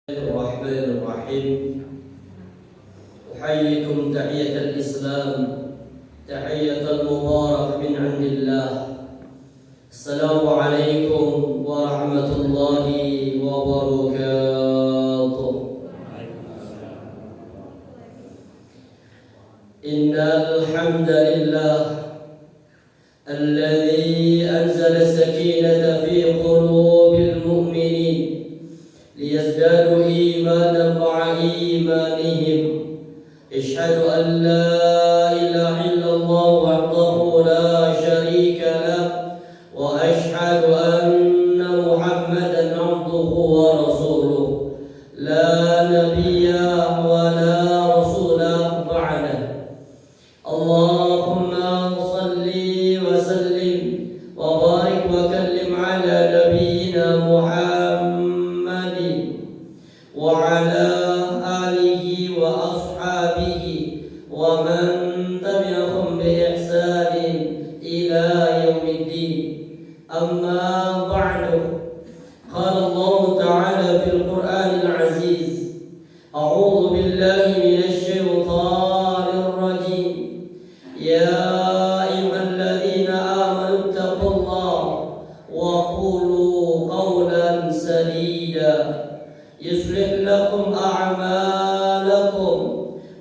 الرحمن الرحيم. أحييكم تحية الإسلام، تحية المبارك من عند الله. السلام عليكم ورحمة الله وبركاته. إن الحمد لله الذي أنزل السكينة في قلوب المؤمنين ليزدادوا إيمانا مع إيمانهم. أشهد أن لا إله إلا الله وحده لا شريك له، وأشهد أن محمدا عبده ورسوله لا نبي ولا رسول بعده. اللهم صل وسلم وبارك وكلم على نبينا محمد وعلى آله وأصحابه ومن تبعهم بإحسان إلى يوم الدين. أما بعد، قال الله تعالى في القرآن العزيز: أعوذ بالله من الشيطان الرجيم. يا أيها الذين آمنوا اتقوا الله وقولوا قولا سديدا يصلح لكم أعمالكم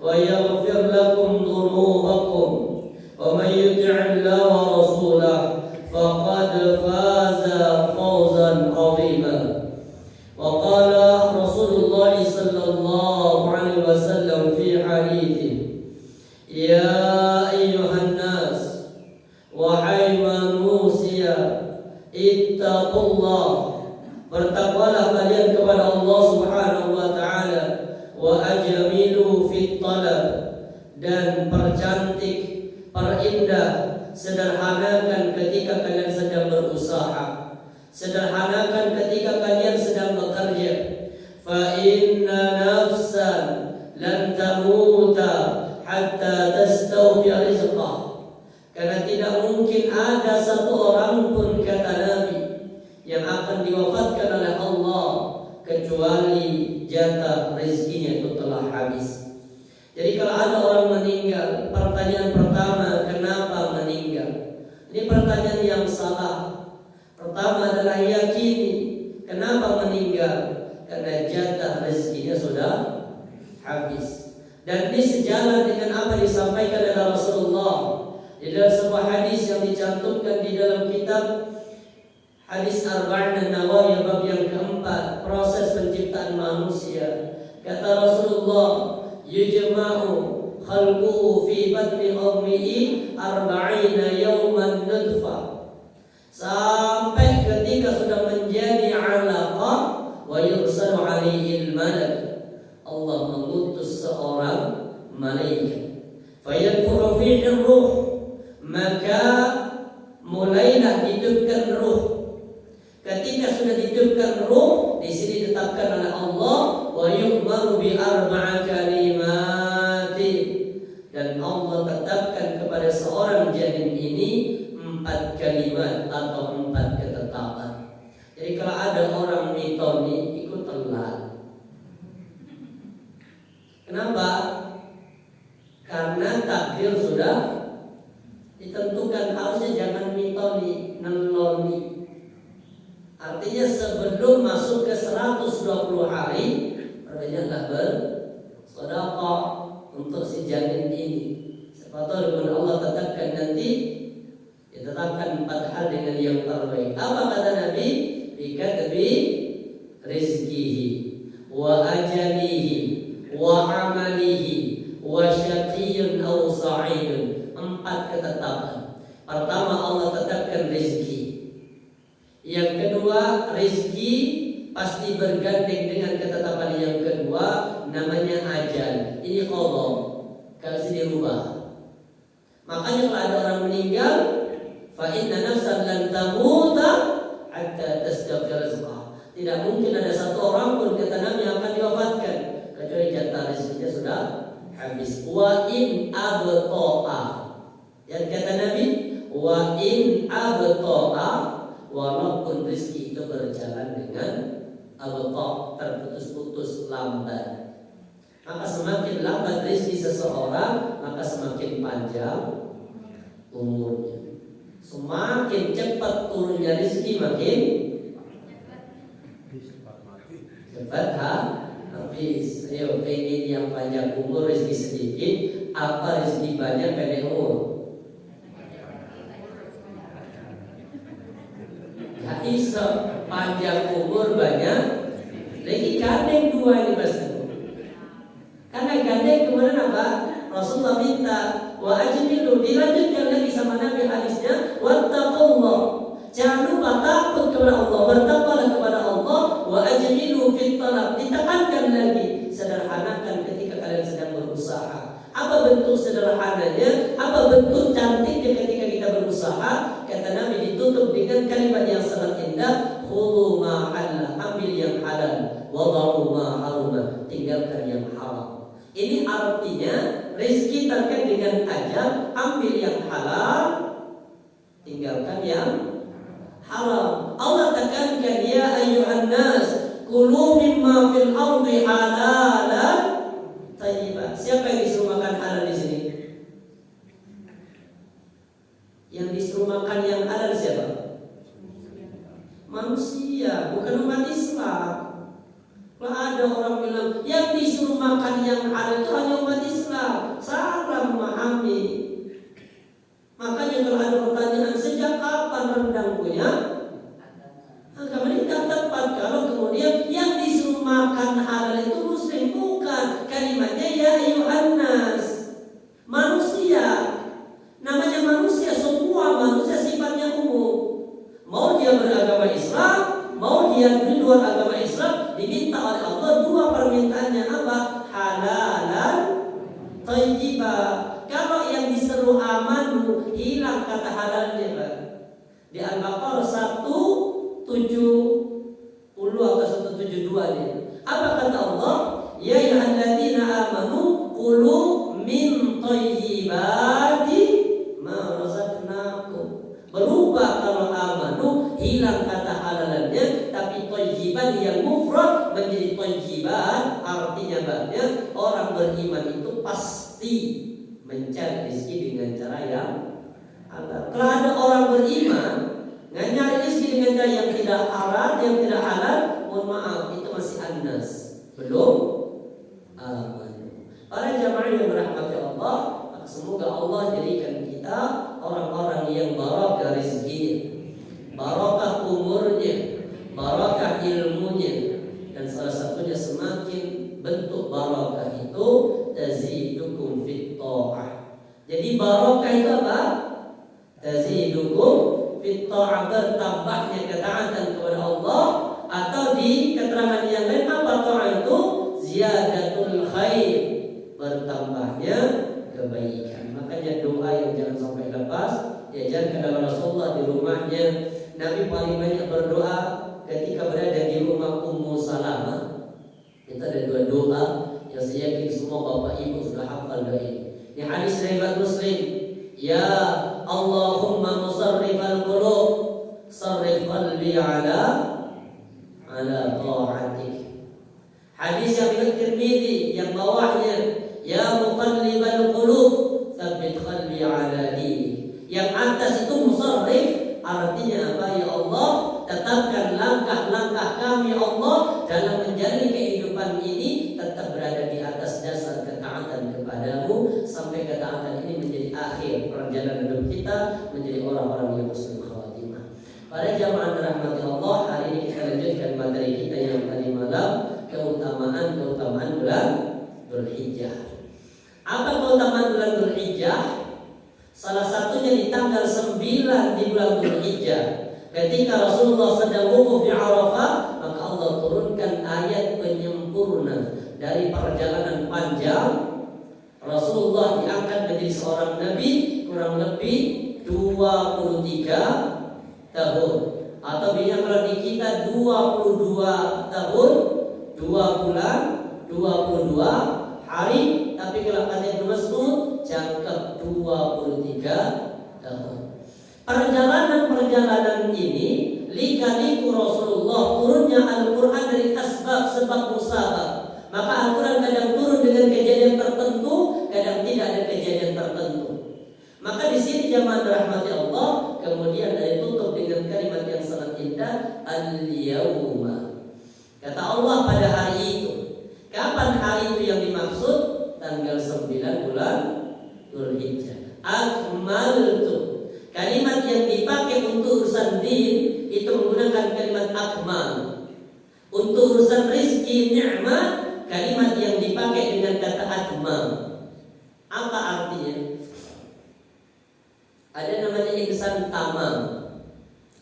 ويغفر لكم ذنوبكم، ومن يطع الله ورسوله فقد فاز فوزا عظيما. وقال رسول الله صلى الله عليه وسلم في حديثه: يا أيها الناس، wahai manusia, ittaqullah, bertakwalah kalian kepada Allah Subhanahu wa taala, wa ajmilu fit talab, dan percantik, perindah, sederhanakan ketika kalian sedang berusaha, sederhanakan ketika kalian sedang bekerja. Fa inna nafsan lan tamuta hatta tastawfi rizqah, karena tidak mungkin ada satu orang pun, kata Nabi, yang akan diwafatkan oleh Allah kecuali jatah rezekinya itu telah habis. Jadi kalau ada orang meninggal, pertanyaan pertama, kenapa meninggal? Ini pertanyaan yang salah. Pertama adalah yakini kenapa meninggal, karena jatah rezekinya sudah habis. Dan ini sejalan dengan apa disampaikan oleh Rasulullah di dalam sebuah hadis yang dicantumkan di dalam kitab Hadis Arba'in An-Nawawi bab yang keempat, proses penciptaan manusia. Kata Rasulullah: yujma'u khalquhu fi batni ummihi 40 yawman nutfah, sampai ketika sudah menjadi 'alaqah, wa yursalu 'alaihi al-malak, Allah mengutus seorang malaikat, fayanfuru fihi ar-ruh, maka mulailah hidupkan ruh. Ketika sudah dihidupkan ruh, di sini ditetapkan oleh Allah, wa yu'maru bi arba'a kalimati, dan Allah tetapkan kepada seorang janin ini 4 kalimat atau 4 ketetapan. Jadi kalau ada orang mitoni, ikut telat. Kenapa? Karena takdir sudah ditentukan, harusnya jangan mitoni, neloni. Artinya sebelum masuk ke 120 hari, perbanyaklah bersedekah untuk si janin ini. Siapa tahu dengan Allah tetapkan nanti, ditetapkan 4 hal dengan yang terbaik. Apa kata Nabi? Bikatbi rizkihi wa ajalihi wa amalihi wa syaqiyyun aw sa'idun. 4 ketetapan. Pertama, Allah tetapkan rezeki. Yang kedua, rezeki pasti bergandeng dengan ketetapan yang kedua, namanya ajal. Ini qadha, kalau dirubah. Makanya kalau ada orang meninggal, fa inna nafsan lan tamuta hatta tastawfi rizqah, tidak mungkin ada satu orang pun, kata Nabi, yang akan diwafatkan kecuali jatah rezekinya sudah habis. Wa in abta'a, yang kata Nabi, wa in abta'a, walaupun rezeki itu berjalan dengan abqa, terputus lambat. Maka semakin lambat rezeki seseorang, maka semakin panjang umurnya. Semakin cepat turunnya rezeki, makin cepat habis. Ayo, pengen yang panjang umur, rezeki sedikit, apa rezeki banyak pendek umur? Gak bisa panjang umur banyak rezeki. Gandeng dua ini pasti. Karena gandeng kemana apa? Rasulullah minta wa ajmilu, dilanjutkan lagi sama Nabi hadisnya, wattaqullah, jangan lupa takut kepada Allah, bertakwalah kepada Allah, wa ajmilu fit talab, ditekankan lagi, sederhanakan ketika kalian sedang berusaha. Apa bentuk sederhananya? Apa bentuk cantiknya ketika kita berusaha? Kata Nabi ditutup dengan kalimat yang sangat indah, khudhu ma halal, ambil yang halal, wada'u ma haruma, tinggalkan yang haram. Ini artinya rezeki terkait dengan ajal, ambil yang halal, tinggalkan yang haram. Allah tekankan, ya ayyuhan nas, kulu mimma fil ardi halalan thayyiban. Siapa yang disuruh makan halal di sini? Yang disuruh makan yang halal siapa? Manusia, bukan umat Islam. Kalau ada orang bilang yang disuruh makan yang halal itu hanya umat Islam, salah memahami. Makanya kalau ada pertanyaan sejak kapan rendang punya agama, ini tidak tepat. Kalau kemudian yang disuruh makan halal itu muslim, bukan. Kalimatnya ya ayyuhan nas, manusia. Namanya manusia, semua manusia sifatnya umum. Mau dia beragama Islam, mau dia di luar agama Islam, diminta oleh Allah dua permintaannya apa? Halalan thayyiban. Kalau yang diseru amanu, hilang kata halalnya, Pak. Di Al-Baqarah 170 atau 172 dia. Apa kata Allah? Ya ayyuhalladzina amanu qulu min thayyibati ma razaqnakum. Berubah kalau amanu, hilang kata halalannya, tapi thayyiban yang mufrad menjadi thayyiban, artinya banyak. Orang beriman itu pasti mencari rezeki dengan cara yang halal. Kalau ada orang beriman nyari rezeki dengan cara yang tidak halal, yang tidak halal, mohon maaf, itu masih annas, belum aman. Para jamaah yang dirahmati Allah, semoga Allah jadikan kita orang-orang yang barakah rezekinya, barakah umurnya, barakah ilmunya, dan salah satunya semakin bentuk barakah itu tazidukum fit ta'ah. Jadi barakah itu apa? Tazidukum fit ta'ah, bertambahnya ketaatan kepada Allah, atau di keterangan yang lain apa ta'ah itu? Ziyadatul khair, bertambahnya kebaikan. Makanya doa yang jangan sampai lepas diajarkan oleh Rasulullah di rumahnya. Nabi paling banyak berdoa ketika berada di rumah Ummu Salamah. Kita ada dua doa yang saya yakin semua bapak ibu sudah hafal doa ini. Ini hadis riwayat Muslim. Ya Allahumma musarrifal qulub, sarrif qalbi ala ta'atik. Hadis yang riwayat Tirmidzi yang bawahnya, ya muqallibal qulub, tsabbit qalbi ala dinik. Yang atas itu musarrif, artinya apa? Ya Allah, tetapkan langkah-langkah kami Allah dalam menjalani kehidupan ini tetap berada di atas dasar ketaatan kepadamu, sampai ketaatan ini menjadi akhir perjalanan hidup kita, menjadi orang-orang yang husnul khatimah. Para jamaah dirahmati Allah, hari ini kita lanjutkan materi kita yang tadi malam, keutamaan bulan Dzulhijjah. Apa keutamaan bulan Dzulhijjah? Salah satunya di tanggal 9 di bulan Dzulhijjah, ketika Rasulullah sedang wukuf di Arafah, maka Allah turunkan ayat penyempurna dari perjalanan panjang. Rasulullah diangkat menjadi seorang nabi kurang lebih 23 tahun, atau bilang kalau di kita 22 tahun 2 bulan 22 hari, tapi kalau kata Ibnu Mas'ud jangka 23 tahun. Perjalanan ini lika-liku Rasulullah turunnya Al-Quran dari sebab musabab. Dzulhijjah. Akmaltu. Kalimat yang dipakai untuk urusan din itu menggunakan kalimat akmal. Untuk urusan rizki, nikmat, kalimat yang dipakai dengan kata akmal. Apa artinya? Ada namanya insan tamam,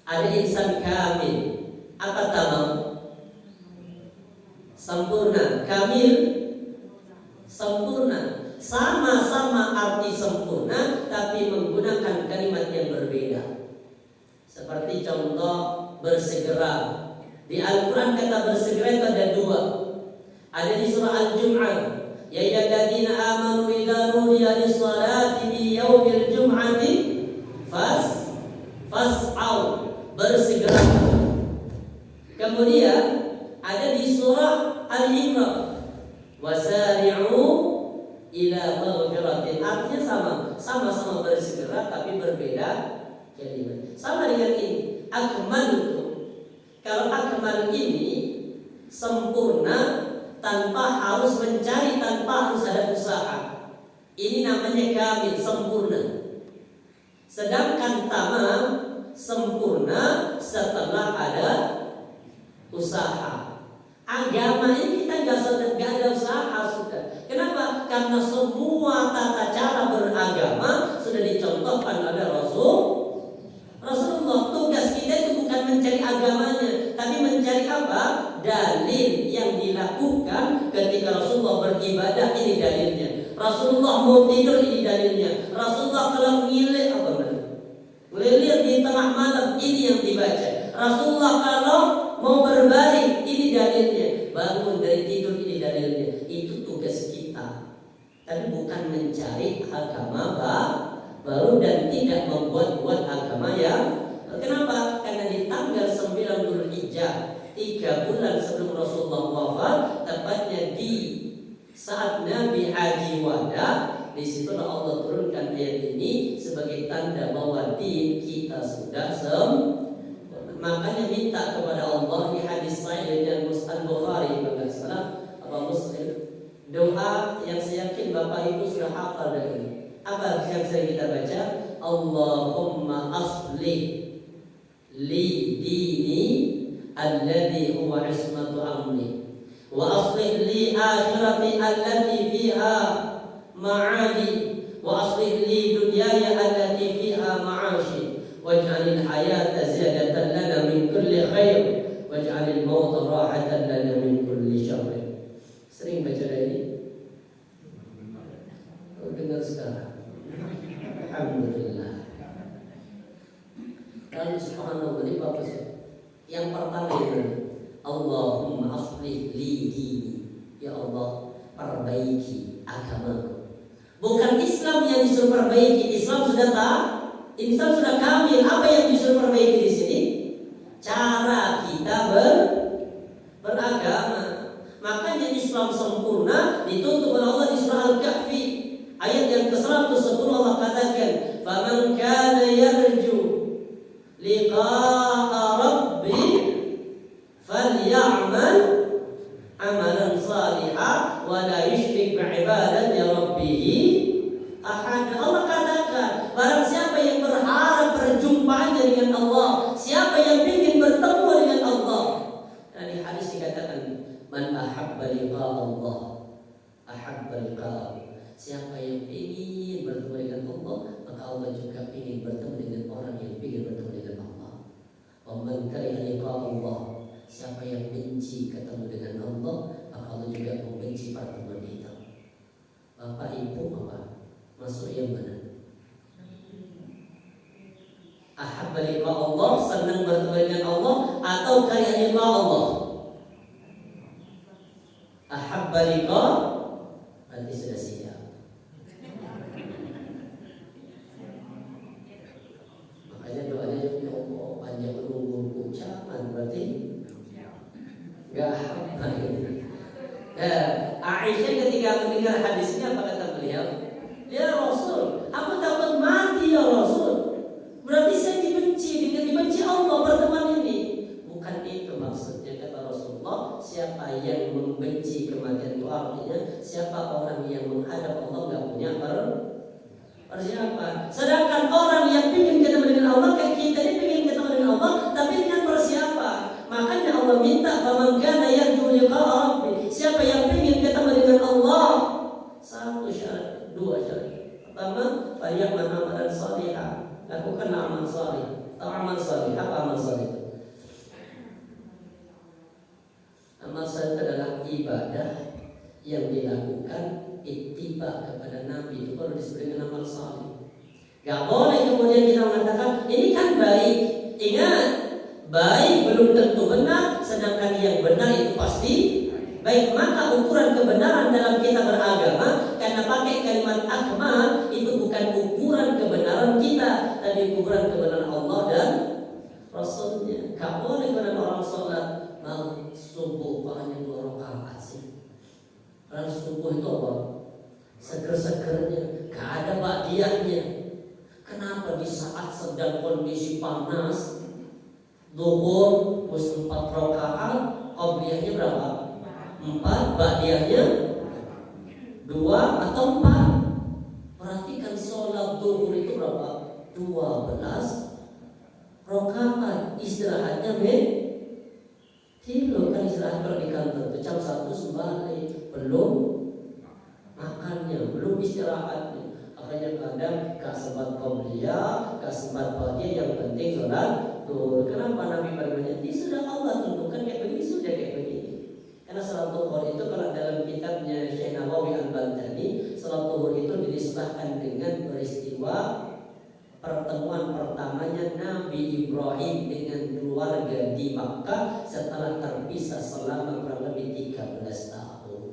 ada insan kamil. Apa tamam? Sempurna. Kamil? Sempurna. Sama-sama arti sempurna, tapi menggunakan kalimat yang berbeda. Seperti contoh bersegera. Di Al-Quran kata bersegera itu ada dua. Ada di surah Al-Jum'ah, ya ayyuhalladzina amanu idza nudiya lis-salati fi yaumil jum'ati fas'au, bersegera. Kemudian ada di surah Al-Imran, wasari'u ila maghfiratin. Artinya sama-sama bersegera tapi berbeda kalimat. Sama dengan ini, akmaltu. Kalau akmal ini sempurna tanpa harus mencari, tanpa harus ada usaha. Ini namanya kamil, sempurna. Sedangkan tamam sempurna setelah ada usaha. Agama ini kita nggak ada usaha sudah. Kenapa? Karena semua tata cara beragama sudah dicontohkan oleh Rasulullah. Tugas kita itu bukan mencari agamanya, tapi mencari apa? Dalil yang dilakukan ketika Rasulullah beribadah, ini dalilnya. Rasulullah mau tidur, ini dalilnya. Rasulullah kalau ngilir di tengah malam, ini yang dibaca. Rasulullah kalau mau berbaring, ini dalilnya. Bangun dari tidur, ini dalilnya. Itu tugas kita. Tapi bukan mencari agama baru dan tidak membuat-buat agama yang. Kenapa? Karena di tanggal 9 Dzulhijjah, 3 bulan sebelum Rasulullah wafat, tepatnya di saat Nabi haji wada, di situlah Allah turunkan ayat ini sebagai tanda bahwa din kita sudah sempurna. Makanya minta kepada Allah di hadis sahih dan Al-Bukhari bagi salah apa Muslim, doa yang saya yakin Bapak Ibu sudah hafal dari ini. Apa yang sering kita baca? Allahumma aslih li dini alladhi huwa ismatu amri wa aslih li akhirati allati fiha ma'adi wa aslih li dunyaya allati fiha ma'ashi waj'alil hayata ziyadatan lana min kulli khair waj'alil mauta rahatan lana min kulli syarr. Sering baca ini? Oh, dengar sekarang. Alhamdulillah. Lalu subhanallah, ini bagus. Yang pertama itu Allahumma aslih li dini. Ya Allah, perbaiki agamaku. Bukan Islam yang disuruh perbaiki. Islam sudah Islam sudah kamil. Apa yang disuruh perbaiki di sini? Cara kita beragama. Makanya Islam sempurna dituntut oleh Allah di surah Al-Kahfi. Ayat yang ke-110 Allah katakan, "Faman kana yarju liqa'a rabbi falya'mal amalan salihan wa la yusyrik bi'ibadati rabbih ahad." Allah katakan, barang siapa yang berharap berjumpanya dengan Allah, siapa yang ingin bertemu dengan Allah. Dan di hadis dikatakan, "Man ahabba liqa Allah ahabba liqa'ahu." Siapa yang ingin bertemu dengan Allah, maka Allah juga ingin bertemu dengan orang yang ingin bertemu dengan Allah. Man kariha liqa Allah, siapa yang benci ketemu dengan Allah, maka Allah juga membenci pertemuan itu. Bapak Ibu apa? Masuk yang mana? Ahabba liqa Allah, senang bertemu dengan Allah, atau kariha liqa Allah? Ahabba liqa, berarti sudah siap. Makanya doanya ya Allah panjang umurku, jangan berarti enggak apa ini. Aisyah ketika mendengar hadisnya apa kata beliau? Ya Rasul, aku takut mati ya Rasul. Berarti saya dibenci Allah pertemuan ini. Bukan itu maksudnya kata Rasulullah. Siapa yang membenci kematian itu artinya siapa orang yang menghadap Allah enggak punya persiapan. Sedangkan orang yang ingin ketemu dengan Allah, kayak kita ini ingin ketemu dengan Allah, tapi dengan persiapan. Makanya Allah minta, "Faman kana yarju liqa'a rabbih." Siapa yang ingin ketemu dengan Allah, satu syarat, dua syarat. Pertama, falyamal amalan shalihan. Lakukanlah amal saleh. Atau amal saleh, apa amal saleh itu? Amal saleh adalah ibadah yang dilakukan ittiba kepada Nabi, itu baru disebut dengan amal saleh. Gak boleh kemudian kita mengatakan ini kan baik. Ingat, baik belum tentu benar, sedangkan yang benar itu pasti baik. Maka ukuran kebenaran dalam kita beragama, karena pakai kalimat akmal, itu bukan ukuran kebenaran kita, tapi ukuran kebenaran Allah dan Rasulnya. Gak boleh kemudian orang sholat mau subuh kok hanya 2 rakaat sih. Karena subuh itu apa? Seger-segernya, gak ada ba'diyahnya. Kenapa di saat sedang kondisi panas, zuhur mesti 4 rakaat, qabliyahnya berapa? 4, ba'diyahnya 2 atau 4. Perhatikan sholat zuhur itu berapa? 12 rakaat. Istirahatnya tilu, kan istirahat kalau di kantor itu jam 1 sebalik, belum makannya, belum istirahatnya. Makanya kadang gak sempat qabliyah, gak sempat ba'diyah, yang penting sholat zuhur. Kenapa Nabi berbanyak? Ini sudah Allah tentukan kayak begini, sudah kayak begini. Karena salat zuhur itu kalau dalam kitabnya Syekh Nawawi Al-Bantani, salat zuhur itu dinisbahkan dengan peristiwa pertemuan pertamanya Nabi Ibrahim dengan keluarga di Makkah setelah terpisah selama kurang lebih 13 tahun.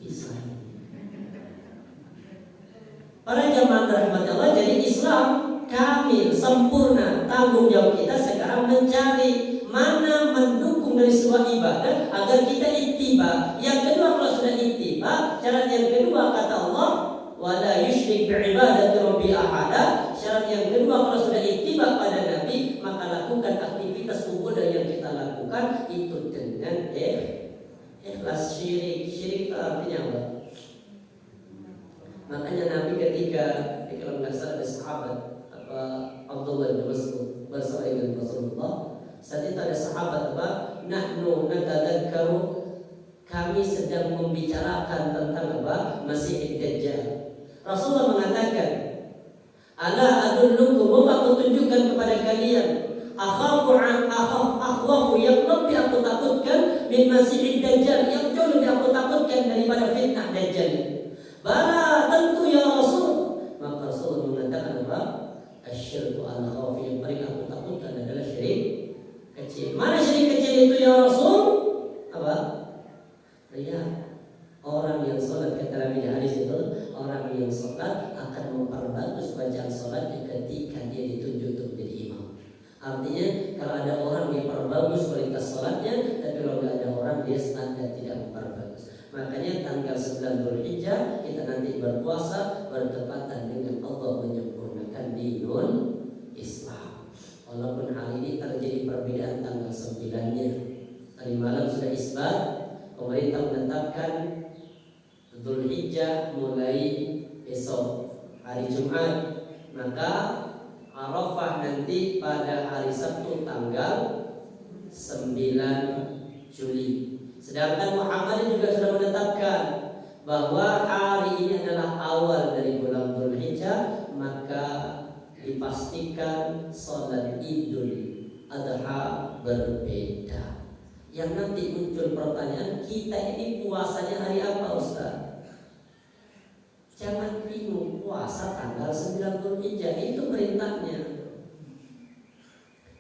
Kisah. Para jamaah rahmat Allah, jadi Islam kamil, sempurna. Tanggung jawab kita sekarang mencari mana mendukung dari sebuah ibadah agar kita ittiba. Yang kedua, kalau sudah ittiba, syarat yang kedua kata Allah, wala yusyrik bi'ibadati rabbi ahada. Syarat yang kedua, kalau sudah ittiba pada Nabi, maka lakukan aktivitas ibadah yang kita lakukan itu dengan ikhlas. Syirik itu artinya apa? Makanya Nabi ketika kalau nggak salah ada sahabat Abdullah bin Mas'ud bersama dengan Rasulullah, saat itu ada sahabat nahnu natadzakkaru, kami sedang membicarakan tentang Masih Dajjal. Rasulullah mengatakan, ala adullukum, aku tunjukkan kepada kalian, akhwafu yang lebih aku takutkan min Masih Dajjal, yang jauh lebih aku takutkan daripada fitnah Dajjal. Bala, tentu ya Rasul. Maka Rasul mengatakan asyirku al-khafi, yang paling aku takutkan adalah syirik kecil. Mana syirik kecil itu ya Rasul? Riya. Orang yang sholat, kata Nabi di hadis itu, orang yang sholat akan memperbagus bacaan sholatnya ketika dia ditunjuk untuk menjadi imam. Artinya kalau ada orang dia perbagus kualitas sholatnya, tapi kalau tidak ada orang dia standar tidak memperbagus. Makanya tanggal 9 Dzulhijjah kita nanti berpuasa bertepatan dengan Allah menyempurnakan dinul Islam. Walaupun hal ini terjadi perbedaan tanggal 9-nya. Tadi malam sudah isbat, pemerintah menetapkan Dzulhijjah mulai besok hari Jumat, maka Arafah nanti pada hari Sabtu tanggal 9 Juli. Sedangkan Muhammad juga sudah menetapkan bahwa hari ini adalah awal dari bulan Dzulhijjah, maka dipastikan sholat Idul Adha berbeda. Yang nanti muncul pertanyaan, kita ini puasanya hari apa Ustaz? Jangan bingung, puasa tanggal 9 Dzulhijjah, itu perintahnya.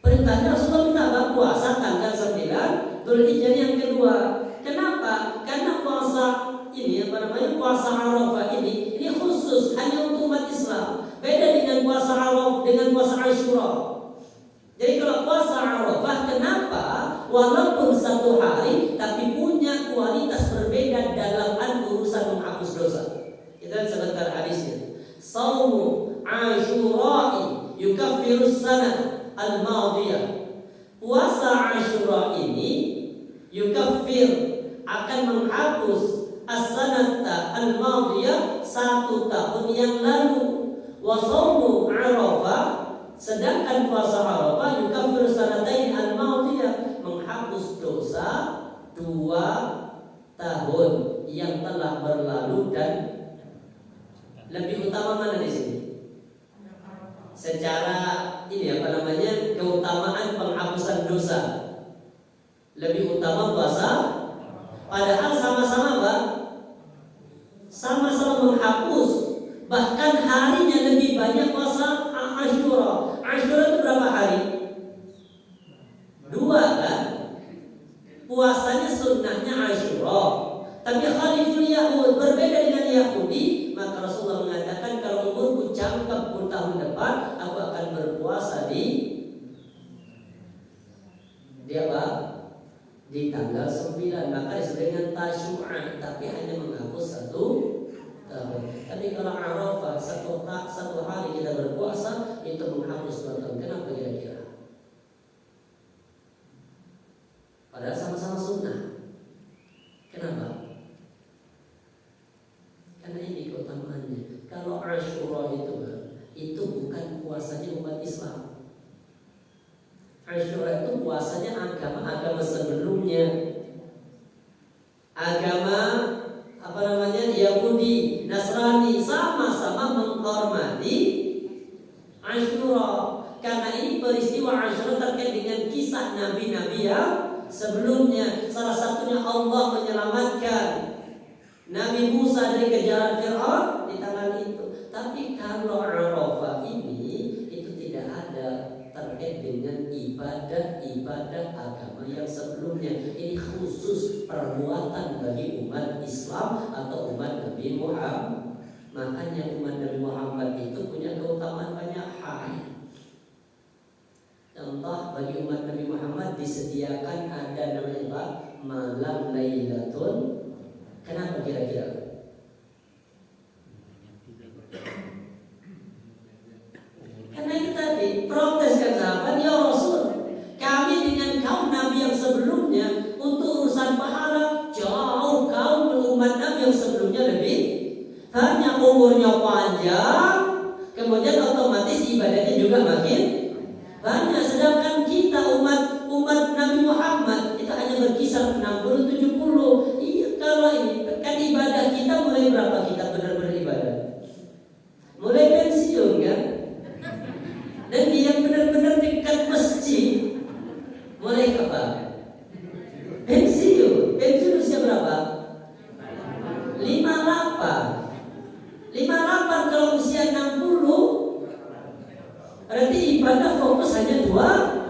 Perintahnya Rasulullah minta puasa tanggal 9 Dzulhijjah yang kedua. Kenapa? Karena puasa ini puasa Arafah ini khusus hanya untuk umat Islam. Beda dengan puasa Arafah dengan puasa Asyura. Jadi kalau puasa Arafah, kenapa? Walaupun satu hari tapi punya kualitas berbeda dalam urusan menghapus dosa. Kita sebentar hadisnya. Shaumu Asyura'i yukaffirus sanah al-madiyah. Puasa Asyura ini yukaffir, akan menghapus as-sanata al-madiyah, 1 tahun yang lalu. Wa shaumu Arafah, sedangkan puasa Arafah yukaffir sanatain al-madiyah, menghapus dosa 2 tahun yang telah berlalu. Dan lebih utama mana di sini? Secara ini apa namanya, keutamaan penghapusan dosa, lebih utama puasa. Padahal sama-sama Pak, sama-sama menghapus. Bahkan harinya lebih banyak puasa Asyura. Asyura itu berapa hari? 2 kan? Puasanya sunnahnya Asyura. Tapi Khaliful Yahud berbeda dengan Yahudi. Maka Rasulullah mengatakan, kalau umurku jangka 10 tahun depan, aku akan berpuasa di apa? Di tanggal 9. Maka disebut dengan Tasyu'a, tapi hanya menghapus 1 tahun. Tapi kalau Arafah satu hari kita berpuasa, itu menghapus 2 tahun. Kenapa kira-kira? Padahal sama-sama sunnah. Kenapa? Karena ini keutamaannya. Kalau Asyura itu bukan puasanya umat Islam. Asyura itu puasanya agama-agama sebelumnya. Agama apa namanya, Yahudi, Nasrani, sama-sama menghormati Asyura. Karena ini peristiwa Asyura terkait dengan kisah nabi-nabi yang sebelumnya. Salah satunya Allah menyelamatkan Nabi Musa dari kejaran Fir'aun di tangan itu. Tapi kalau Arafah ini, itu tidak ada terkait dengan ibadah agama yang sebelumnya. Ini khusus perbuatan bagi umat Islam atau umat Nabi Muhammad. Makanya umat Nabi Muhammad itu punya keutamaan banyak hal. Contoh, bagi umat Nabi Muhammad disediakan ada namanya apa? Malam Lailatul. Kenapa kira-kira? Karena itu tadi protes kan sahabat, ya Rasul, kami dengan kaum Nabi yang sebelumnya untuk urusan pahala jauh kaum umat Nabi yang sebelumnya lebih hanya umurnya panjang, kemudian otomatis ibadahnya juga makin banyak. Sedangkan kita umat Nabi Muhammad itu hanya berkisar 60-70. Iya, kalau ini kan ibadah kita mulai berapa kita benar-benar ibadah? Mulai pensiun kan? Dan yang benar-benar dekat masjid mulai kapan? Pensiun. Pensiun usia berapa? 58. Kalau usia 60, berarti ibadah fokus hanya 2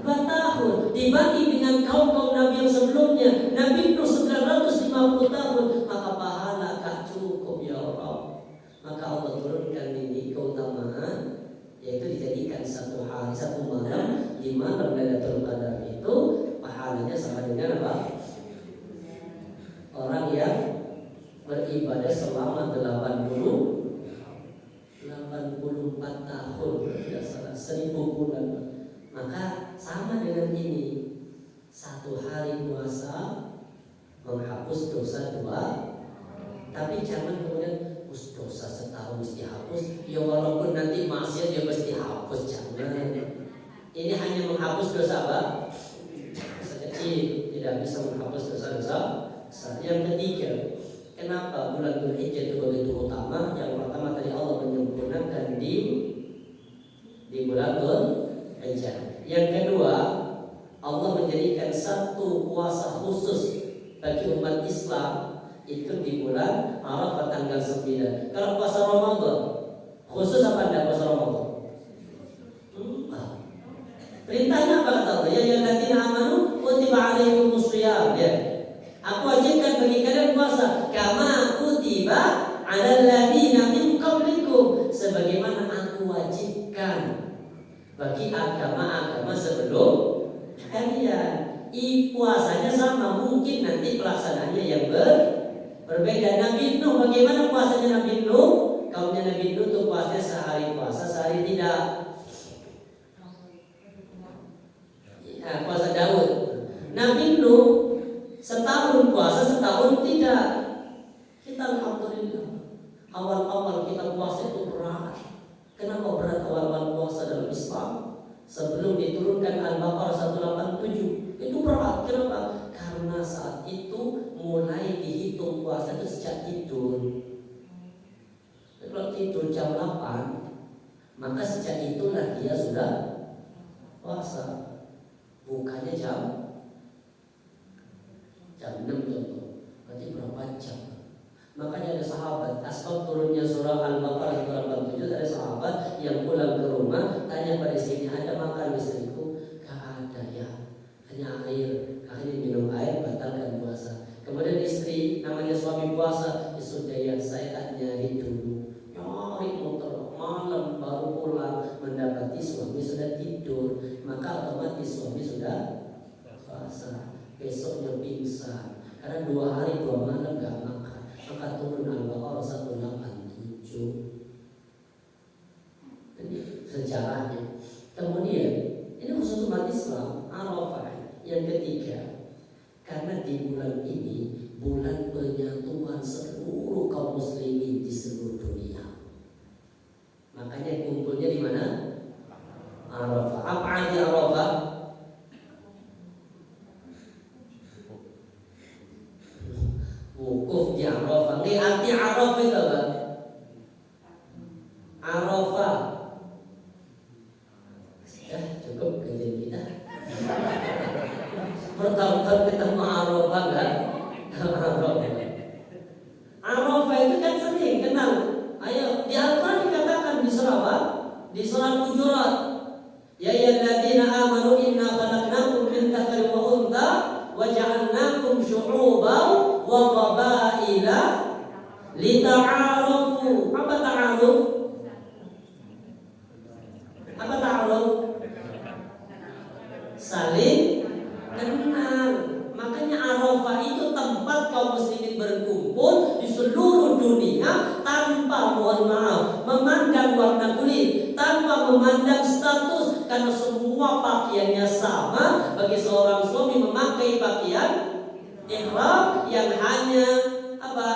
tahun. Dibagi dengan kaum Nabi yang sebelumnya, Nabi Nuh 950 tahun, maka pahala tak cukup ya Allah. Maka Allah turunkan ini keutamaan, yaitu dijadikan 1 hari 1 malam, di malam Lailatul Qadar itu pahalanya sama dengan apa? Orang yang beribadah selama 84 tahun, tidak salah, 1000 bulan. Maka sama dengan ini, 1 hari puasa menghapus dosa 2. Tapi jangan kemudian dosa setahun mesti hapus. Ya walaupun nanti maksiat ya mesti hapus, jangan. Ini hanya menghapus dosa apa? Dosa kecil, tidak bisa menghapus dosa-dosa. Yang ketiga, kenapa bulan Dzulhijjah itu begitu utama? Yang pertama tadi Allah menyempurnakan di bulan Dzulhijjah. Yang kedua, Allah menjadikan 1 puasa khusus bagi umat Islam itu di bulan Arafah tanggal 9. Kalau puasa Ramadan khusus apa enggak puasa Ramadan? Perintahnya apa kata Allah? Ya ayyuhalladzina amanu kutiba alaikumus shiyam. Ya. Aku wajibkan bagi kalian puasa kama kutiba alal ladzina min qablikum, sebagaimana aku wajibkan bagi agama-agama sebelum kalian. Puasanya sama, mungkin nanti pelaksanaannya yang berbeda. Nabi Nuh, bagaimana puasanya Nabi Nuh? Kaumnya Nabi Nuh tuh puasanya sehari puasa, sehari tidak. Puasa Daud. Nabi Nuh setahun puasa, setahun tidak. dalam Islam sebelum diturunkan Al-Baqarah 187. Itu berat. Kenapa? Karena saat itu mulai dihitung puasa itu sejak tidur. Kalau tidur jam 8, maka sejak itulah dia sudah puasa. Bukannya jam 6 contoh. Berarti berapa jam? Makanya ada sahabat, asbab turunnya surah Al-Baqarah 187, ada sahabat yang pulang ke rumah tanya pada istrinya, ada makan istriku? Gak ada ya, hanya air. Akhirnya minum air, batalkan puasa. Kemudian istri, namanya suami puasa, ya sudah ya saya tak nyari dulu, nyari motor malam baru pulang, mendapati suami sudah tidur, maka otomatis suami sudah puasa. Besoknya pingsan karena 2 hari 2 malam gak makan. Maka turun Al-Baqarah 187. Ini sejarahnya. Kemudian ini khusus umat Islam, Arafah yang ketiga. Karena di bulan ini bulan penyatuan seluruh kaum muslimin di seluruh dunia. Makanya kumpulnya di mana? Arafah. Apa arti Arafah? Wukuf di Arafah. Ini arti Arafah itu apa? Arafah. Ya cukup kajian kita. Bertahun-tahun ketemu Arafah kan? Arafah itu kan sering kenal. Ayo di Al-Quran dikatakan di surah apa? Di surah Hujurat. Ya ayyuhalladzina amanu inna khalaqnakum min dzakarin wa untha wa ja'alnakum syu'uban wa qabaila lita'arafu. Apa ta'aruf? Apa ta'aruf? Saling kenal. Makanya Arafah itu tempat kaum muslimin berkumpul di seluruh dunia tanpa, mohon maaf, memandang warna kulit, tanpa memandang status, karena semua pakaiannya sama. Bagi seorang suami memakai pakaian ihram yang hanya apa?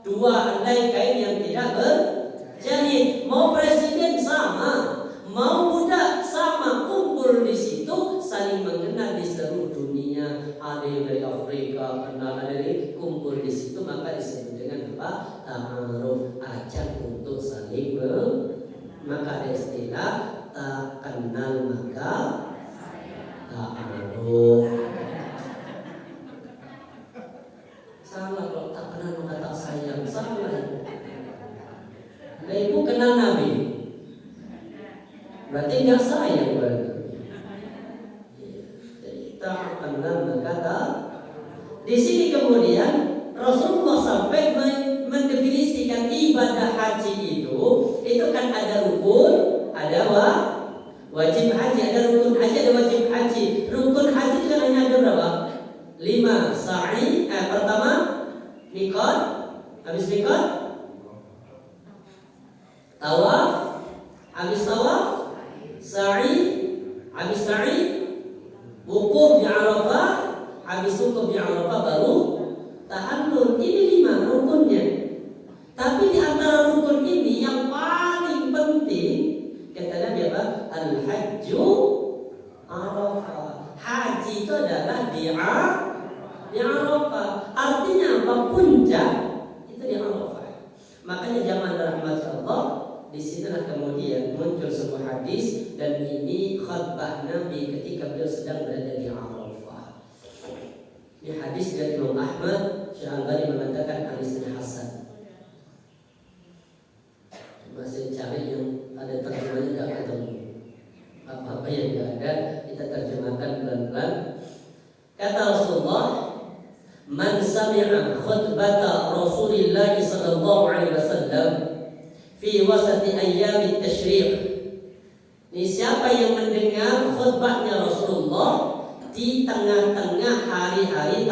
2 helai kain yang tidak berjahit. Mau presiden sama, mau budak sama, kumpul di situ saling mengenal di seluruh dunia. Ada yang dari Afrika kenal, ada dari kumpul di situ, maka disebut dengan apa? Ta'aruf, ajang untuk saling maka ada istilah tak kenal maka ta'aruf. Salah kalau tak kenal maka tak sayang, salah. Nah, ibu kenal Nabi, berarti nggak sayang berarti. Jadi tak kenal maka tak. Di sini kemudian Rasulullah sampai mendefinisikan ibadah haji itu kan ada rukun, ada wajib haji, ada rukun haji, ada wajib haji. Rukun haji itu kan hanya ada berapa? 5. Sa'i, pertama miqat, habis miqat tawaf, habis tawaf sa'i, habis sa'i wukuf di Arafah, habis wukuf di Arafah baru tahallul. Ini 5 rukunnya. Tapi di antara rukun ini yang paling penting kata Nabi apa? Al-hajju Arafah. Haji itu adalah di Arafah. Artinya apa? Puncak itu di Arafah. Makanya zaman rahmat Allah, di situlah kemudian muncul sebuah hadis, dan ini khutbah Nabi ketika beliau sedang berada di Arafah. Ini hadis dari Imam Ahmad, Syekh Al-Albani mengatakan hadisnya hasan. Masih cari yang ada terjemahnya tidak ketemu. Apa-apa yang tidak ada kita terjemahkan pelan-pelan. Kata Rasulullah, man sami'a khutbata Rasulillah sallallahu alaihi wasallam fi wasati ayyamit tasyriq. Ini siapa yang mendengar khutbahnya Rasulullah di tengah-tengah hari-hari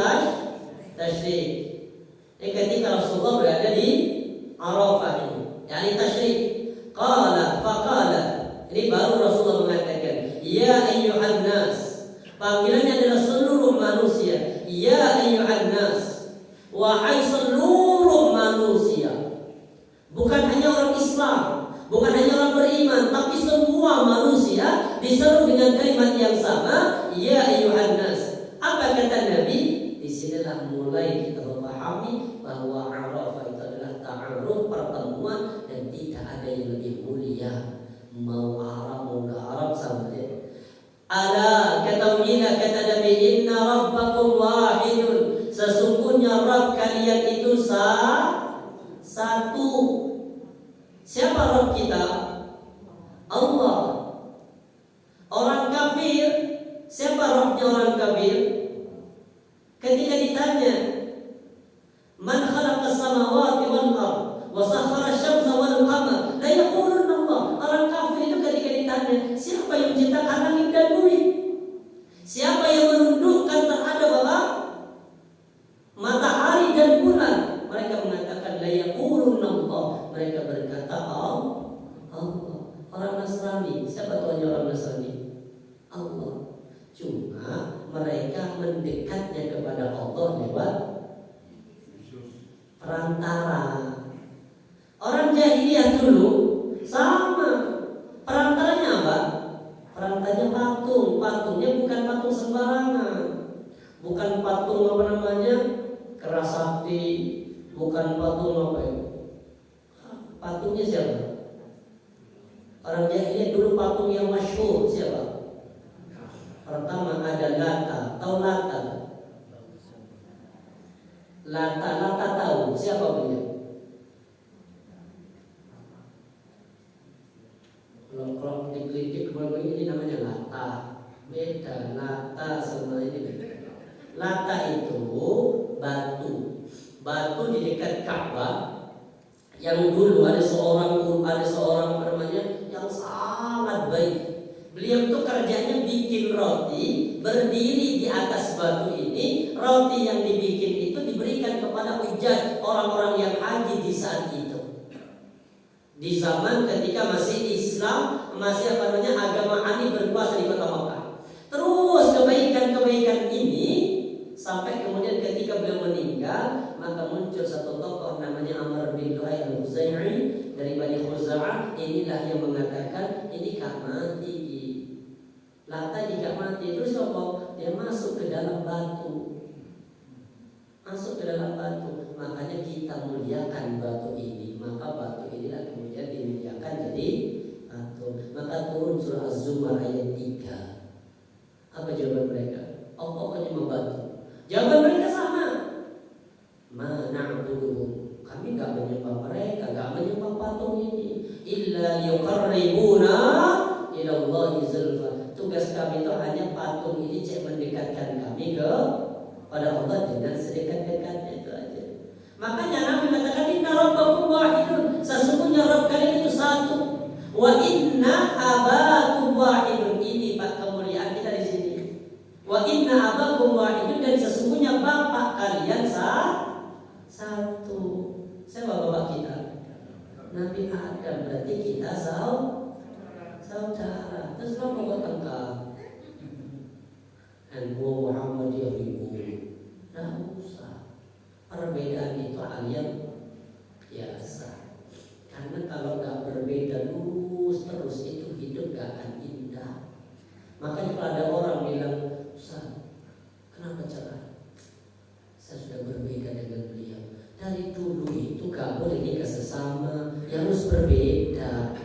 tasyrik. Ini ketika Rasulullah berada di Arafah ini, yani tasyrik. Faqala. Ini baru Rasulullah mengatakan, ya ayyuhan nas. Panggilannya adalah seluruh manusia. Ya ayyuhan nas. Wahai seluruh manusia. Bukan hanya orang Islam, Bukan hanya orang beriman, tapi semua manusia diseru dengan kalimat yang sama, ya ayyuhan nas. Apa kata Nabi? Disinilah mulai kita memahami bahwa Arafah itu adalah ta'aruf, pertemuan, dan tidak ada yang lebih mulia. Mau Arab mau nggak Arab sama dia. Ala ketahuilah kata Nabi, inna rabbakum wahidun. Sesungguhnya Rabb kalian itu satu. Siapa Rabb kita? Allah. Orang kafir, siapa Rabbnya orang kafir? Ketika ditanya, man khalaqas samawati wal ard wa sakhkhara asy-syamsa wal qamar, la yaquluna Allah. Orang kafir itu ketika ditanya, siapa yang menciptakan langit dan bumi? Siapa yang menundukkan terhadap apa? Matahari dan bulan? Mereka mengatakan la yaquluna Allah. Mereka berkata Allah. Orang Nasrani, siapa Tuhannya orang Nasrani? Allah. Cuma mereka mendekatnya kepada Allah lewat perantara. Orang jahiliyah dulu sama. Perantaranya apa? Perantaranya patung. Patungnya bukan patung sembarangan. Bukan patung apa namanya? Kerasakti. Bukan patung apa ya? Patungnya siapa? Orang jahiliyah dulu patung yang masyhur siapa? Pertama ada Lata. Tahu Lata? Lata tahu siapa beliau? Kalau dikritik ini namanya Lata. Beda Lata sama ini beda. Lata itu batu di dekat Ka'bah. Yang dulu ada seorang namanya yang sangat baik. Beliau itu kerjanya bikin roti, berdiri di atas batu ini. Roti yang dibikin itu diberikan kepada hujjah, orang-orang yang haji di saat itu. Di zaman ketika masih Islam, masih agama Hani berkuasa di kota Makkah. Terus kebaikan-kebaikan ini sampai kemudian ketika beliau meninggal, maka muncul satu tokoh namanya Amr bin Lu'ay al-Khuzai dari Bani Khuza'ah. Inilah yang mengatakan ini gak mati. Lata jika mati terus apa? Dia masuk ke dalam batu. Makanya kita muliakan batu ini. Maka batu inilah kemudian dimuliakan jadi batu. Maka turun surah Az-Zumar ayat 3. Apa jawaban mereka? Pokoknya membatu. Jawaban mereka sama. Na'buduhum. Kami gak menyembah mereka, gak menyembah patung ini. Illa yuqarribuna ila Allahi zulfa. Tugas kami itu hanya patung ini mendekatkan kami kepada Allah dengan sedekat-dekatnya, itu aja. Makanya Nabi katakan inna rabbakum wahidun. Sesungguhnya Rabb kalian itu satu. Wa inna abakum wahidun. Ini Pak kemuliaan kita di sini. Wa inna abakum wahidun, dan sesungguhnya bapak kalian satu. Siapa bapak kita? Nabi Adam. Berarti kita saudara. Terus apa kok tengkar? Dan Muhammad ya ibu. Nah usah. Perbedaan itu hal yang biasa. Karena kalau nggak berbeda terus itu hidup gak akan indah. Makanya kalau ada orang bilang, Ustaz, kenapa cerai? Saya sudah berbeda dengan beliau. Dari dulu itu gak boleh nikah sesama, ya harus berbeda.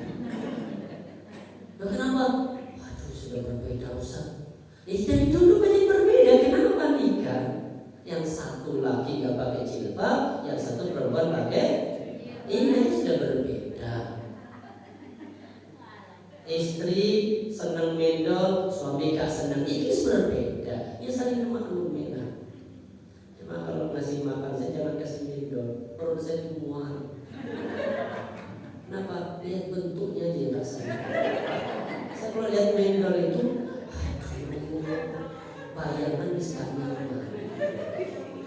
Nah, kenapa? Waduh, sudah berbeda Ustaz. Dari dulu kan berbeda, kenapa nikah? Yang satu laki gak pakai jilbab, yang satu perempuan pakai. Ini sudah berbeda. Istri senang mendol, suami gak senang, itu berbeda. Ya saling memaklumi lah. Cuma kalau ngasih makan saya jangan kasih mendol, perut saya mual. Kenapa? Lihat bentuknya aja rasanya. Saya kalau lihat mendol itu, bayangan di sana.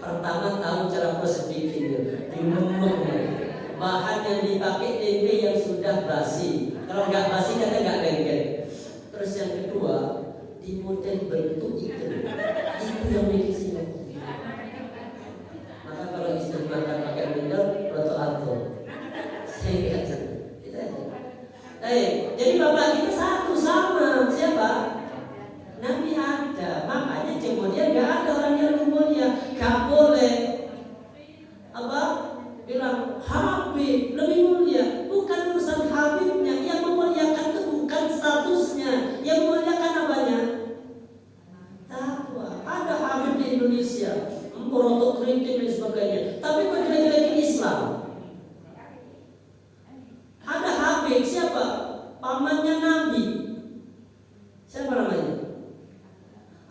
Pertama tahu cara proses bikinnya, dimemek. Bahan yang dipakai tempe yang sudah basi. Kalau nggak basi kata nggak lengket. Terus yang kedua, di model bentuk itu yang bikin sini. Maka kalau istri makan pakai mendol, roto ato. Saya lihat itu aja. pemimpin dan sebagainya. Tapi kok jelek-jelekin Islam? Ada Habib, siapa? Pamannya Nabi. Siapa namanya?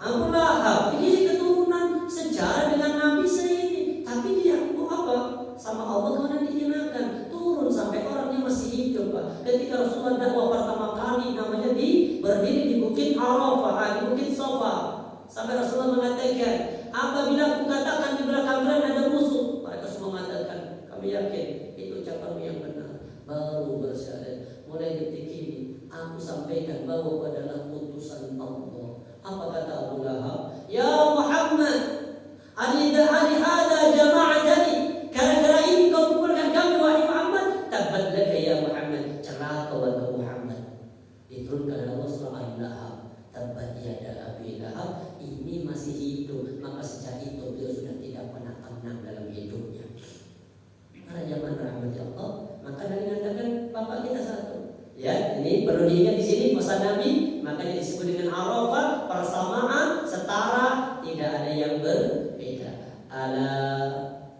Abu Lahab. Ini keturunan sejarah dengan Nabi sendiri. Tapi dia apa? Sama Allah kemudian dihinakan. Turun sampai orangnya masih hidup, Pak. Ketika Rasulullah dakwah pertama kali, namanya berdiri di Bukit Arafah, di Bukit Safa. Sampai Rasulullah mengatakan, apabila aku katakan di belakang kalian ada musuh, mereka semua mengatakan, kami yakin itu ucapanmu yang benar. Baru bersyahadat. Mulai detik ini aku sampaikan bahwa adalah utusan Allah. Apa kata Abu Lahab? Ya Muhammad, ali hada jama'atani. Gara-gara ini kau kumpulkan kami, wahai Muhammad. Tabbat laka ya Muhammad. Celaka wahai Muhammad. Diturunkan Allah surah Al-Lahab. Tabbat yada Abi Lahab. Ini masih hidup. Maka sejak itu dia sudah tidak pernah tenang dalam hidupnya. Karena zaman rahmat Allah, maka dari mengatakan bapak kita satu. Ya, ini perlu diingat di sini pesan Nabi, makanya disebut dengan Arafah, persamaan, setara, tidak ada yang berbeda. Ala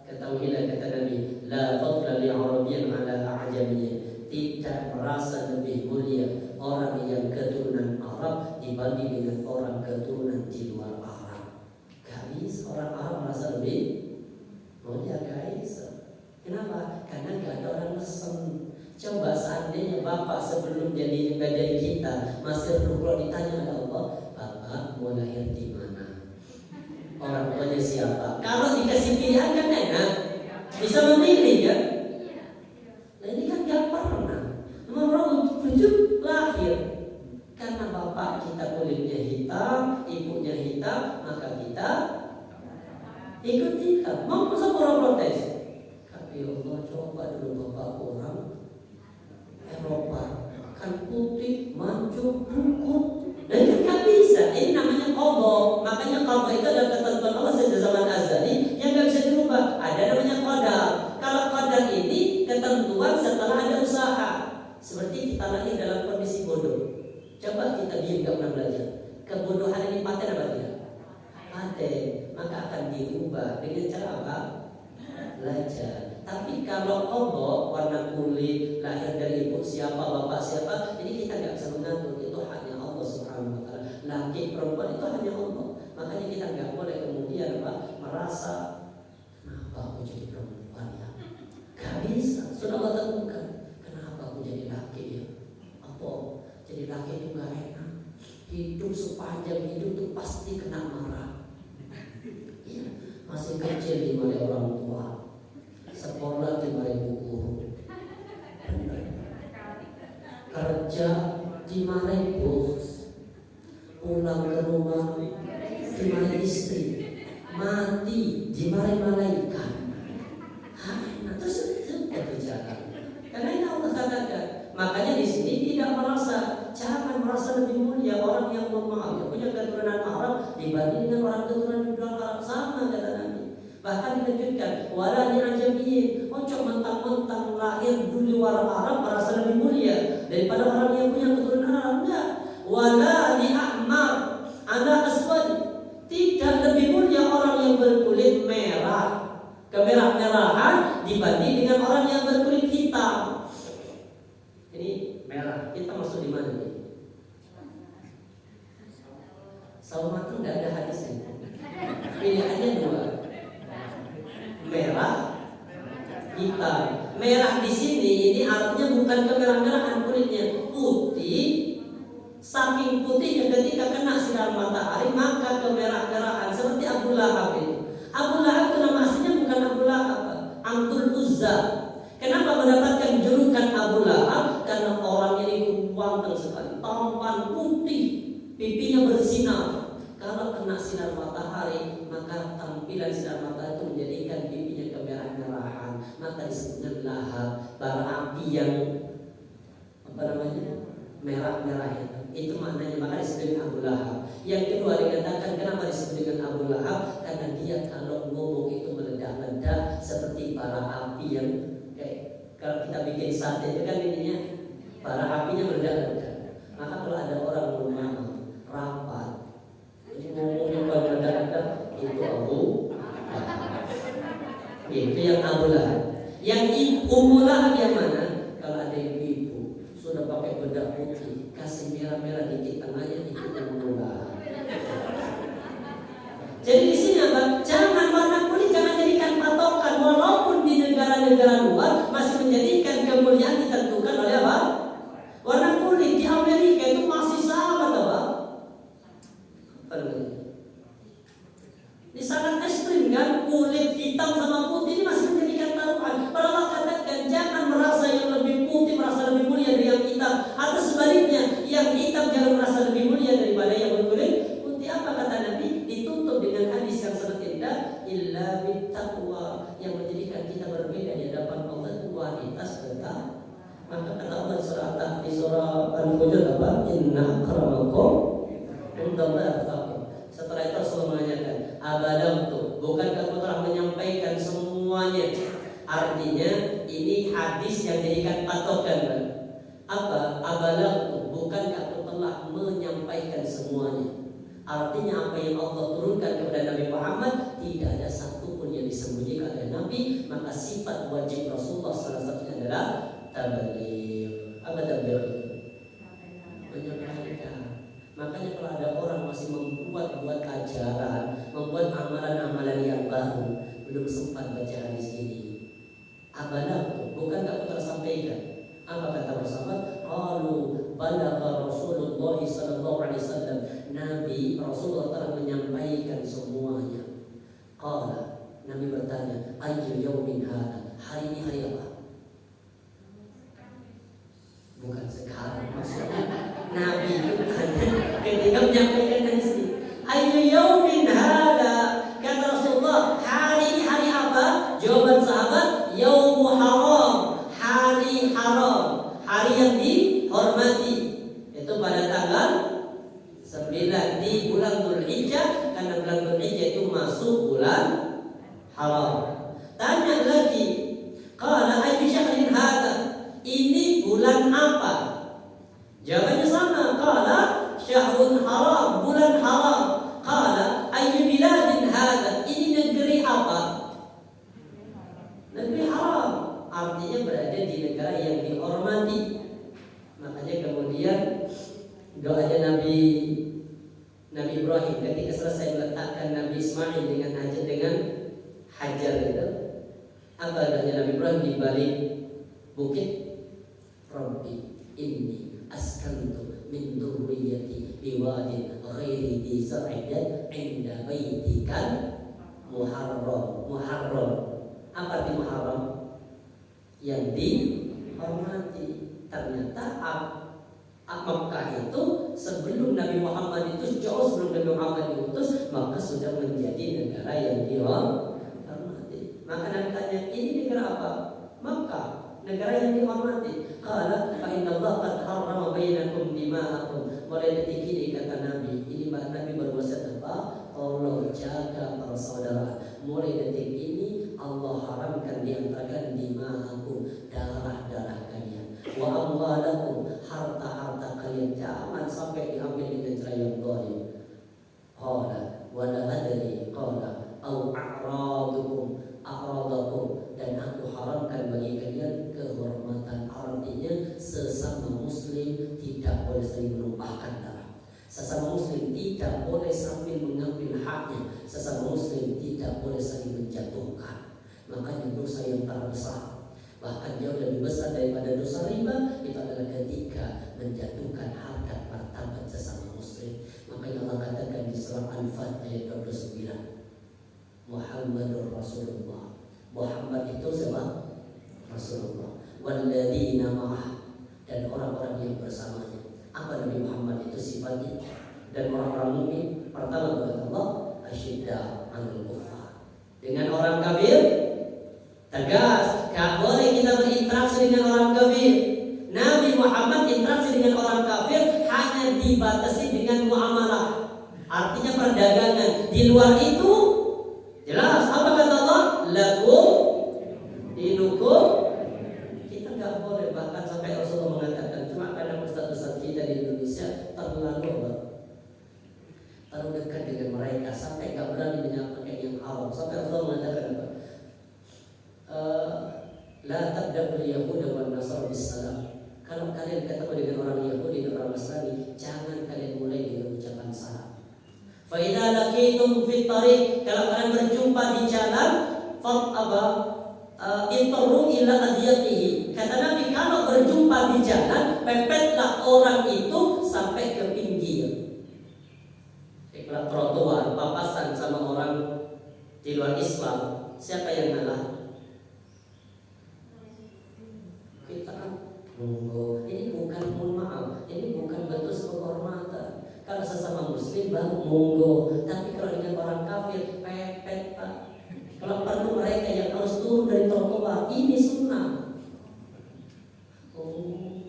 ketahuilah kata Nabi, la fadla li Arabiyyin ala a'jamiyyin. Tidak merasa lebih mulia orang yang keturunan Arab dibanding dengan orang keturunan di luar Arab. Guys, orang Arab merasa lebih mulia, guys. Kenapa? Karena gak ada orang mesem. Coba seandainya bapak sebelum jadi kita masih berdoa, ditanya oleh Allah, bapak mau lahir di mana? Orang tuanya siapa? Kalau dikasih pilihan kan enak, bisa memilih kan? Nah ini kan gak pernah. Nomor 7 lahir. Karena bapak kita kulitnya hitam, ibunya hitam, maka kita ikut hitam. Mau orang protes? Tapi Allah coba dulu bapak orang Eropa kan putih, mancung, bungkuk, dan itu nggak bisa. Ini namanya qadha. Makanya qadha itu adalah ketentuan Allah sejak zaman azali yang nggak bisa dirubah. Ada namanya qadar. Kalau qadar ini ketentuan setelah ada usaha. Seperti kita lahir dalam kondisi bodoh. Coba kita diam nggak pernah belajar. Kebodohan ini paten apa tidak? Paten. Maka akan dirubah dengan cara apa? Belajar. Tapi kalau kodok warna kulit, lahir dari ibu siapa, bapak siapa, ini kita nggak bisa mengatur. Itu hanya Allah Subhanahu Wa Taala. Laki perempuan itu hanya Allah. Makanya kita nggak boleh kemudian merasa kenapa aku jadi perempuan ya? Gak bisa. Sudah Allah tentukan. Kenapa aku jadi laki ya? Apa? Jadi laki itu nggak enak. Hidup sepanjang hidup itu pasti kena marah. Ya, masih kecil dimarahi orang tua. Sekolah dimarahi guru, kerja dimarahi bos, pulang ke rumah dimarahi istri, mati dimarahi malaikat. Nah, terus itu berbicara. Karena ini Allah katakan. Makanya di sini tidak jangan merasa lebih mulia orang yang mohon maaf yang punya keturunan Arab dibanding dengan orang keturunan di luar Arab, sama kata Nabi. Bahkan dilanjutkan, wala li'ajamiyyin, ojo mentang-mentang lahir di luar Arab merasa lebih mulia daripada orang yang punya keturunan Arab. Enggak. Wala li'ahmar, ana aswad, tidak lebih mulia orang yang berkulit merah, kemerah-merahan dibanding dengan orang yang berkulit hitam. Ini merah, kita masuk di mana nih? Sama itu enggak ada hadisnya. Pilihannya 2. Merah, hitam. Merah di sini ini artinya bukan kemerah-merahan kulitnya, putih. Saking putihnya ketika kena sinar matahari maka kemerah-merahan seperti Abu Lahab itu. Abu Lahab itu nama aslinya bukan Abu Lahab, Abdul Uzza. Kenapa mendapatkan julukan Abu Lahab? Karena orangnya itu ganteng sekali, tampan, putih, pipinya bersinar. Kalau kena sinar matahari, maka tampilan sinar matahari itu menjadikan pipinya kemerah-merahan. Maka disebutnya lahab, bara api yang merah-merah itu maknanya. Maka disebut dengan Abu Lahab. Yang kedua dikatakan kenapa disebut dengan Abu Lahab? Karena dia kalau ngomong itu meledak-ledak seperti bara api yang kalau kita bikin sate itu kan ininya bara apinya meledak-ledak. Maka kalau ada orang ngomong rapat, ini ngomongnya kalau meledak-ledak itu Abu Lahab. Itu yang Abu Lahab. Yang Ummu Lahab yang mana? Kalau ada ibu sudah pakai bedak putih, kasih merah-merah dikit tengahnya, itu Ummu Lahab. Jadi di sini apa? Jangan warna kulit jangan jadikan patokan, walaupun di negara-negara luar masih menjadikan kemuliaan ditentukan oleh apa? Warna kulit. Di Amerika itu masih sama, apa? Ini sangat ekstrim kan, kulit hitam sama putih ini masih menjadikan taruhan. Allah katakan jangan merasa yang lebih putih merasa lebih mulia dari yang hitam, atau sebaliknya yang hitam jangan merasa lebih mulia daripada yang berkulit putih. Apa kata Nabi? Ditutup dengan hadis yang sangat indah, illa bittaqwa, yang menjadikan kita berbeda di hadapan Allah itu kualitas bertakwa. Maka kata Allah di surah Al-Fujur apa? Inna akramakum indallahi atqakum. Setelah itu Rasulullah menanyakan, abadamtu, bukankah aku telah menyampaikan semuanya? Artinya ini hadis yang dijadikan patokan. Apa? Abadamtu, bukankah aku telah menyampaikan semuanya? Artinya apa yang Allah turunkan kepada Nabi Muhammad tidak ada satupun yang disembunyikan oleh Nabi. Maka sifat wajib Rasulullah salah satunya adalah tabligh. Apa tabligh? Menyampaikan. Makanya kalau ada orang masih membuat ajaran, membuat amalan-amalan yang baru, belum sempat baca hadis ini. Abadah, bukankah aku tersampaikan? Apa kata Rasulullah? Qalu balagha Rasulullah sallallahu alaihi wasallam. Nabi Rasulullah telah menyampaikan semuanya. Qala, Nabi bertanya, ayyu yaumin hada? Hari ini hari apa? Bukan sekarang maksudnya. Nabi itu ketika menyampaikan hadis ini, ayyu yaumin hada? Kata Rasulullah, hari ini hari apa? Jawaban sahabat, yaumu haram, hari haram, hari yang dihormati. Itu pada tanggal 9 di bulan Dzulhijjah, karena bulan Dzulhijjah itu masuk bulan haram. Tanya lagi, qala ayyu syahrin hada? Ini bulan apa? Jawabannya sama, qala syahrun haram, bulan haram. Qala ayyu biladin hada? Ini negeri apa? Negeri haram. Artinya berada di negara yang dihormati. Makanya kemudian doanya Nabi Ibrahim ketika selesai meletakkan Nabi Ismail dengan Hajar itu, apa doanya Nabi Ibrahim di balik bukit? Rabbi inni askantu min dzurriyyati biwadin ghairi dzi zar'in 'inda baitikal muharram. Apa arti muharram? Yang dihormati. Ternyata Makkah itu sebelum Nabi Muhammad itu, jauh sebelum Nabi Muhammad diutus, maka sudah menjadi negara yang dihormati. Maka Nabi tanya, ini negara apa? Makkah, negara yang dihormati. Qala fa inna Allah qad harrama bainakum dima'akum. Mulai detik ini kata Nabi, ini Nabi berwasiat apa? Allah jaga persaudaraan. Mulai detik ini Allah haramkan di antara kalian dima'akum, darah-darah kalian. Wa amwalakum, harta-harta kalian jangan sampai diambil dengan cara yang zalim. Qala wa la adri qala au a'radakum, dan aku haramkan bagi kalian kehormatan. Artinya sesama muslim tidak boleh saling menumpahkan darah. Sesama muslim tidak boleh sambil mengambil haknya. Sesama muslim tidak boleh saling menjatuhkan. Makanya dosa yang terbesar, bahkan jauh lebih besar daripada dosa riba, itu adalah ketika menjatuhkan harkat martabat sesama muslim. Makanya Allah katakan di surah Al-Fat ayat 29, Muhammadur Rasulullah. Muhammad itu siapa? Rasulullah. Walladzina ma'ah, dan orang-orang yang bersamanya. Apa Nabi Muhammad itu sifatnya? Dan orang-orang mukmin, pertama kata Allah, asyidda 'alal kuffar. Dengan orang kafir tegas, gak boleh kita berinteraksi dengan orang kafir. Nabi Muhammad interaksi dengan orang kafir hanya dibatasi dengan muamalah, artinya perdagangan. Di luar itu jelas apa kata Allah? Lakum dinukum. Kita gak boleh, bahkan sampai Rasulullah mengatakan, cuma karena ustaz-ustaz kita di Indonesia terlalu dekat dengan mereka sampai gak berani menyampaikan yang haram. Sampai Rasulullah mengatakan apa? La tabda'ul yahuda wan nasara bis-salam. Kalau kalian ketemu dengan orang Yahudi dan orang Nasrani, jangan kalian mulai dengan ucapan salam. Fa idza laqitum fit tariq, kalau kalian berjumpa di jalan, intaru ila adiyatihi. Kata Nabi, kalau berjumpa di jalan, pepetlah orang itu sampai ke pinggir. Kalau trotoar, papasan sama orang di luar Islam, siapa yang ngalah? Kita kan monggo. Ini bukan, mohon maaf, ini bukan bentuk penghormatan. Kalau sesama muslim baru monggo, tapi kalau dengan orang kafir pepet, Pak. Kalau perlu mereka yang harus turun dari trotoar, ini sunnah. Oh,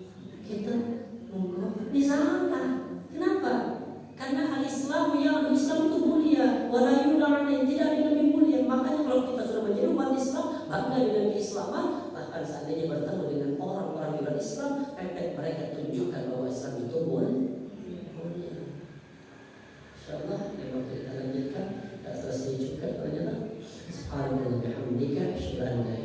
kita monggo di sana. Kenapa? Karena al-Islam Islam itu mulia, wala yudha'ana, tidak ada yang lebih mulia. Makanya kalau kita sudah menjadi umat Islam, bangga dengan keislaman. Bahkan seandainya bertemu dengan orang-orang di luar Islam, pepet mereka tunjukkan bahwa Islam itu mulia. InsyaAllah, yang kita lanjutkan. Tak selesai juga ternyata. Subhanallah bihamdika, asyhadu an la